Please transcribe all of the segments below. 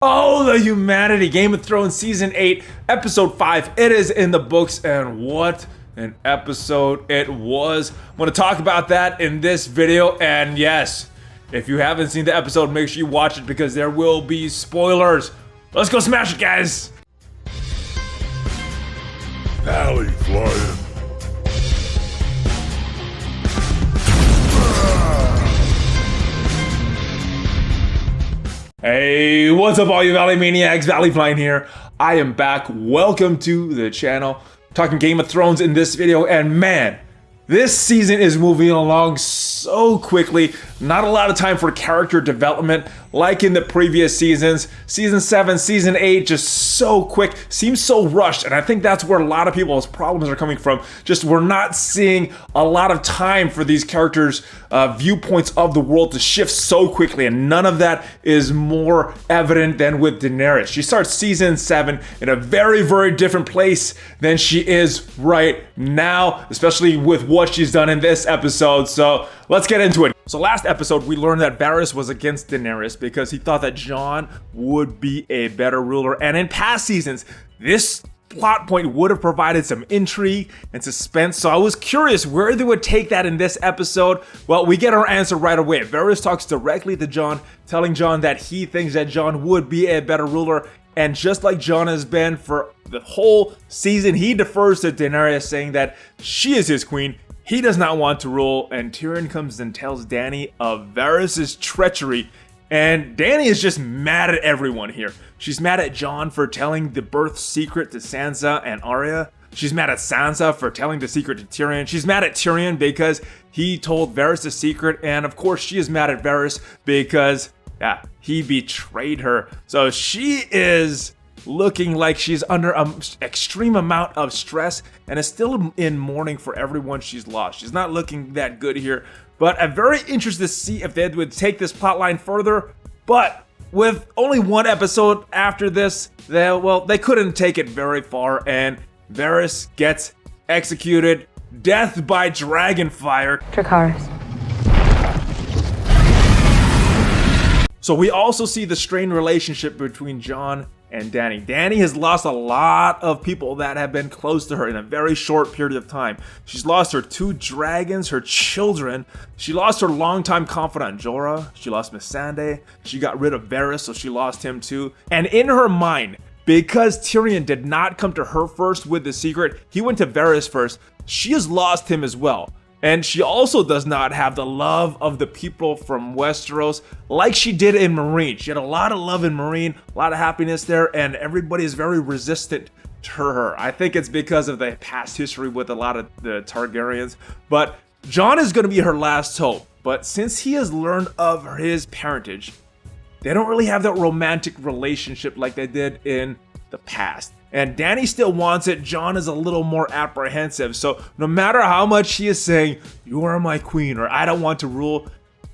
Oh, the humanity. Game of Thrones Season 8, Episode 5. It is in the books, and what an episode it was. I'm going to talk about that in this video, and yes, if you haven't seen the episode, make sure you watch it because there will be spoilers. Let's go smash it, guys. Alley flying. Hey, what's up all you Valley Maniacs? Valley Flying here. I am back. Welcome to the channel. Talking Game of Thrones in this video, and man, this season is moving along so quickly. Not a lot of time for character development like in the previous seasons. Season 7, Season 8, just so quick. Seems so rushed, and I think that's where a lot of people's problems are coming from. Just we're not seeing a lot of time for these characters' viewpoints of the world to shift so quickly, and none of that is more evident than with Daenerys. She starts Season 7 in a very, very different place than she is right now, especially with what she's done in this episode. So let's get into it. So last episode, we learned that Varys was against Daenerys because he thought that Jon would be a better ruler. And in past seasons, this plot point would have provided some intrigue and suspense. So I was curious where they would take that in this episode. Well, we get our answer right away. Varys talks directly to Jon, telling Jon that he thinks that Jon would be a better ruler. And just like Jon has been for the whole season, he defers to Daenerys, saying that she is his queen. He does not want to rule, and Tyrion comes and tells Dany of Varys' treachery, and Dany is just mad at everyone here. She's mad at Jon for telling the birth secret to Sansa and Arya. She's mad at Sansa for telling the secret to Tyrion. She's mad at Tyrion because he told Varys the secret, and of course she is mad at Varys because, he betrayed her. So she is looking like she's under an extreme amount of stress and is still in mourning for everyone she's lost. She's not looking that good here, but I'm very interested to see if they would take this plotline further. But with only one episode after this, they couldn't take it very far, and Varys gets executed. Death by dragonfire. Dracarys. So we also see the strained relationship between Jon and Dany. Dany has lost a lot of people that have been close to her in a very short period of time. She's lost her 2 dragons, her children. She lost her longtime confidant Jorah. She lost Missandei. She got rid of Varys, so she lost him too. And in her mind, because Tyrion did not come to her first with the secret, he went to Varys first, she has lost him as well. And she also does not have the love of the people from Westeros like she did in Meereen. She had a lot of love in Meereen, a lot of happiness there, and everybody is very resistant to her. I think it's because of the past history with a lot of the Targaryens. But Jon is going to be her last hope. But since he has learned of his parentage, they don't really have that romantic relationship like they did in the past. And Dany still wants it. Jon is a little more apprehensive. So no matter how much she is saying, "You are my queen," or "I don't want to rule,"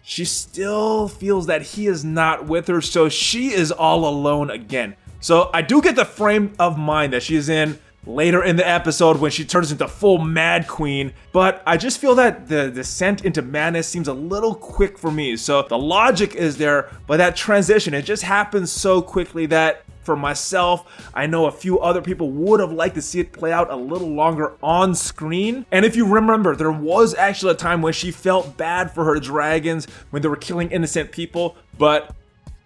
she still feels that he is not with her. So she is all alone again. So I do get the frame of mind that she is in later in the episode when she turns into full mad queen. But I just feel that the descent into madness seems a little quick for me. So the logic is there, but that transition, it just happens so quickly that for myself, I know a few other people would have liked to see it play out a little longer on screen. And if you remember, there was actually a time when she felt bad for her dragons when they were killing innocent people, but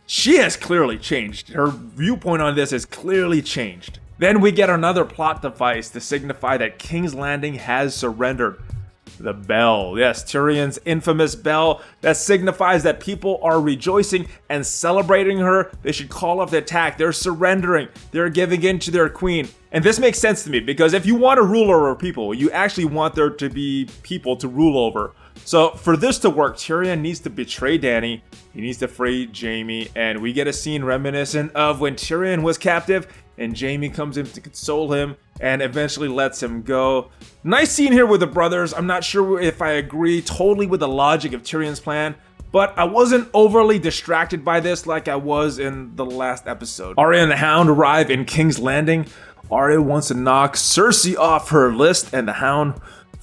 she has clearly changed. Her viewpoint on this has clearly changed. Then we get another plot device to signify that King's Landing has surrendered. The bell. Yes, Tyrion's infamous bell that signifies that people are rejoicing and celebrating her. They should call off the attack. They're surrendering. They're giving in to their queen. And this makes sense to me because if you want to rule over people, you actually want there to be people to rule over. So for this to work, Tyrion needs to betray Dany. He needs to free Jaime. And we get a scene reminiscent of when Tyrion was captive and Jaime comes in to console him and eventually lets him go. Nice scene here with the brothers. I'm not sure if I agree totally with the logic of Tyrion's plan, but I wasn't overly distracted by this like I was in the last episode. Arya and the Hound arrive in King's Landing. Arya wants to knock Cersei off her list, and the Hound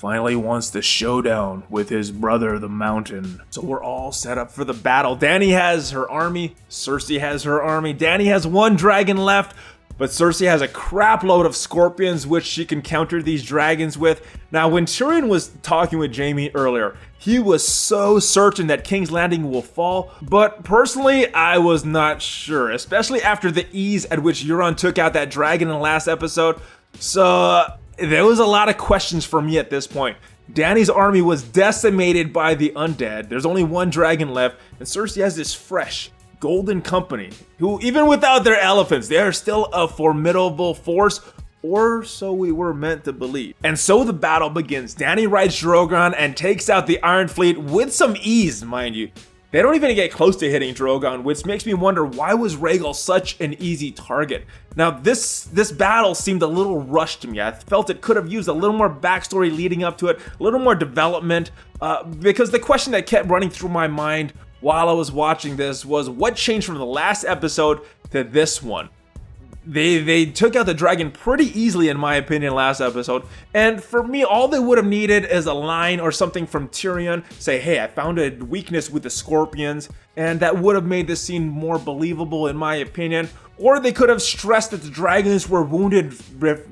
finally wants the showdown with his brother, the Mountain. So we're all set up for the battle. Dany has her army, Cersei has her army. Dany has one dragon left, but Cersei has a crap load of scorpions which she can counter these dragons with. Now, when Tyrion was talking with Jaime earlier, he was so certain that King's Landing will fall, but personally, I was not sure, especially after the ease at which Euron took out that dragon in the last episode. So there was a lot of questions for me at this point. Dany's army was decimated by the undead. There's only one dragon left, and Cersei has this fresh golden company, who even without their elephants, they are still a formidable force, or so we were meant to believe. And so the battle begins. Dany rides Drogon and takes out the Iron Fleet with some ease, mind you. They don't even get close to hitting Drogon, which makes me wonder, why was Rhaegal such an easy target? Now this battle seemed a little rushed to me. I felt it could have used a little more backstory leading up to it, a little more development, because the question that kept running through my mind while I was watching this was, what changed from the last episode to this one? They took out the dragon pretty easily, in my opinion, last episode. And for me, all they would have needed is a line or something from Tyrion. Say, hey, I found a weakness with the scorpions. And that would have made this scene more believable, in my opinion. Or they could have stressed that the dragons were wounded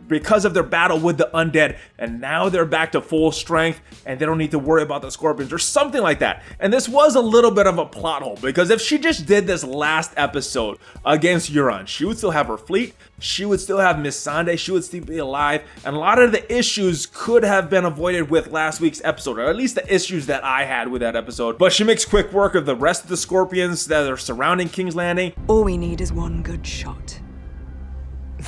because of their battle with the undead, and now they're back to full strength and they don't need to worry about the scorpions or something like that. And this was a little bit of a plot hole, because if she just did this last episode against Euron, she would still have her fleet, she would still have Missandei, she would still be alive, and a lot of the issues could have been avoided with last week's episode, or at least the issues that I had with that episode. But she makes quick work of the rest of the scorpions that are surrounding King's Landing. All we need is one good shot.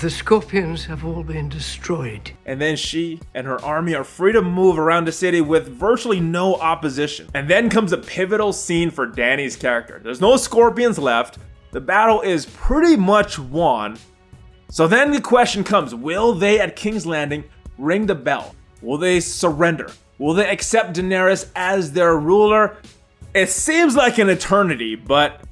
The scorpions have all been destroyed. And then she and her army are free to move around the city with virtually no opposition. And then comes a pivotal scene for Dany's character. There's no scorpions left. The battle is pretty much won. So then the question comes, will they at King's Landing ring the bell? Will they surrender? Will they accept Daenerys as their ruler? It seems like an eternity, but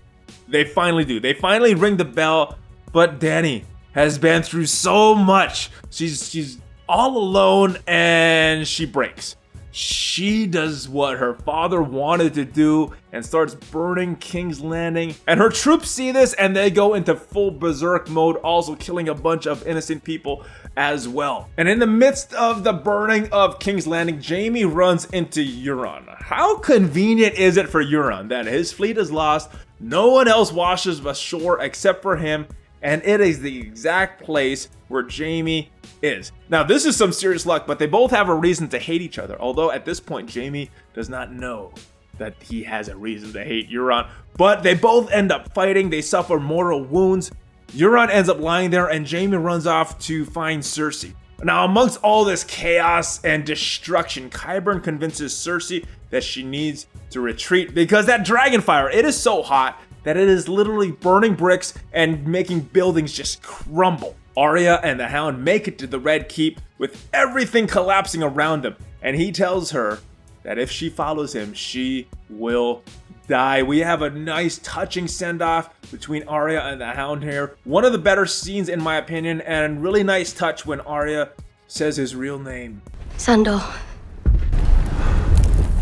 they finally do. They finally ring the bell, but Dany has been through so much. She's all alone and she breaks. She does what her father wanted to do and starts burning King's Landing. And her troops see this and they go into full berserk mode, also killing a bunch of innocent people as well. And in the midst of the burning of King's Landing, Jaime runs into Euron. How convenient is it for Euron that his fleet is lost, no one else washes ashore except for him, and it is the exact place where Jaime is. Now, this is some serious luck, but they both have a reason to hate each other. Although at this point, Jaime does not know that he has a reason to hate Euron. But they both end up fighting. They suffer mortal wounds. Euron ends up lying there, and Jaime runs off to find Cersei. Now, amongst all this chaos and destruction, Qyburn convinces Cersei that she needs to retreat because that dragon fire, it is so hot that it is literally burning bricks and making buildings just crumble. Arya and the Hound make it to the Red Keep with everything collapsing around them, and he tells her that if she follows him, she will die. We have a nice touching send-off between Arya and the Hound here. One of the better scenes in my opinion, and really nice touch when Arya says his real name. Sandor.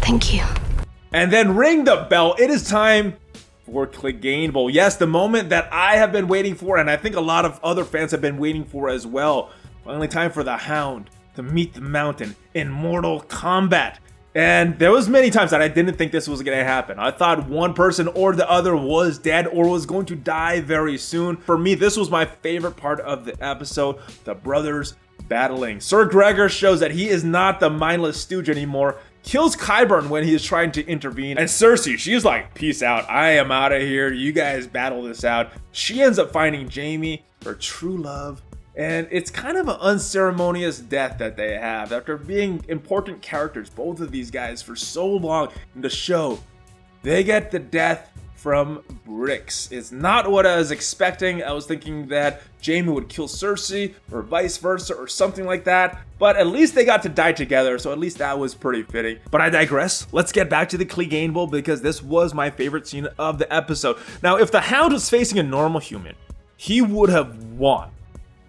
Thank you. And then ring the bell. It is time for Clegane Bowl. Yes, the moment that I have been waiting for, and I think a lot of other fans have been waiting for as well. Finally time for the Hound to meet the Mountain in mortal combat. And there was many times that I didn't think this was going to happen. I thought one person or the other was dead or was going to die very soon. For me, this was my favorite part of the episode, the brothers battling. Sir Gregor shows that he is not the mindless stooge anymore, kills Qyburn when he is trying to intervene, and Cersei, she's like, peace out, I am out of here, you guys battle this out. She ends up finding Jaime, her true love, and it's kind of an unceremonious death that they have. After being important characters, both of these guys, for so long in the show, they get the death from bricks. It's not what I was expecting. I was thinking that Jaime would kill Cersei or vice versa or something like that, but at least they got to die together, so at least that was pretty fitting. But I digress. Let's get back to the Clegane Bowl because this was my favorite scene of the episode. Now, if the Hound was facing a normal human, he would have won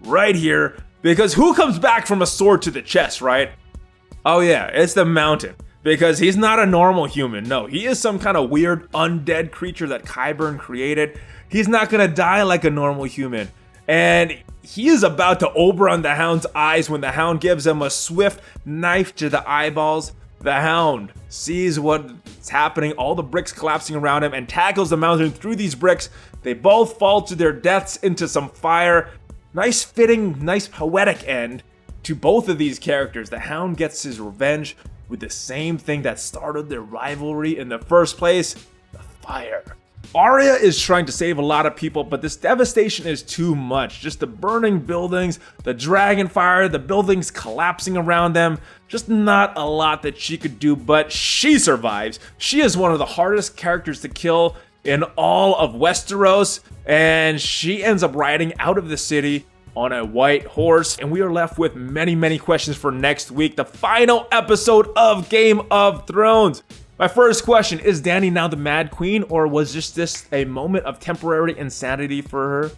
right here, because who comes back from a sword to the chest, right? Oh yeah, it's the Mountain. Because he's not a normal human. No, he is some kind of weird undead creature that Qyburn created. He's not gonna die like a normal human. And he is about to Oberon the Hound's eyes when the Hound gives him a swift knife to the eyeballs. The Hound sees what's happening, all the bricks collapsing around him, and tackles the Mountain through these bricks. They both fall to their deaths into some fire. Nice fitting, nice poetic end to both of these characters. The Hound gets his revenge with the same thing that started their rivalry in the first place, the fire. Arya is trying to save a lot of people, but this devastation is too much. Just the burning buildings, the dragon fire, the buildings collapsing around them. Just not a lot that she could do, but she survives. She is one of the hardest characters to kill in all of Westeros, and she ends up riding out of the city on a white horse, and we are left with many questions for next week, the final episode of Game of Thrones. My first question, is Dany now the Mad Queen, or was just this a moment of temporary insanity for her?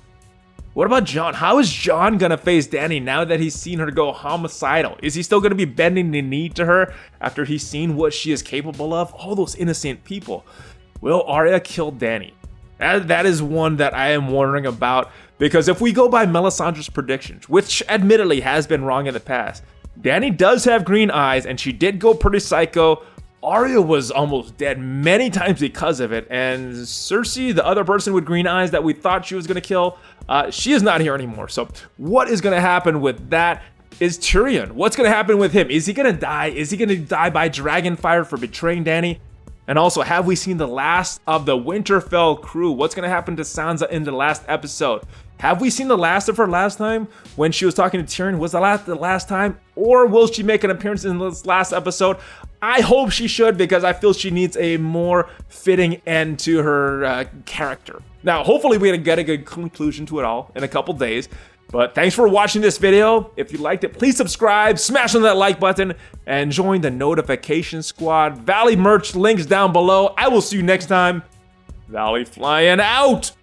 What about Jon? How is Jon gonna face Dany now that he's seen her go homicidal? Is he still gonna be bending the knee to her after he's seen what she is capable of? All those innocent people. Will Arya kill Dany? That is one that I am wondering about, because if we go by Melisandre's predictions, which admittedly has been wrong in the past, Dany does have green eyes and she did go pretty psycho. Arya was almost dead many times because of it, and Cersei, the other person with green eyes that we thought she was going to kill, she is not here anymore. So what is going to happen with that? Is Tyrion, what's going to happen with him? Is he going to die? Is he going to die by dragonfire for betraying Dany? And also, have we seen the last of the Winterfell crew? What's going to happen to Sansa in the last episode? Have we seen the last of her last time when she was talking to Tyrion? Was that the last time? Or will she make an appearance in this last episode? I hope she should, because I feel she needs a more fitting end to her character. Now, hopefully we get a good conclusion to it all in a couple days. But thanks for watching this video. If you liked it, please subscribe, smash on that like button, and join the notification squad. Valley merch links down below. I will see you next time. Valley flying out.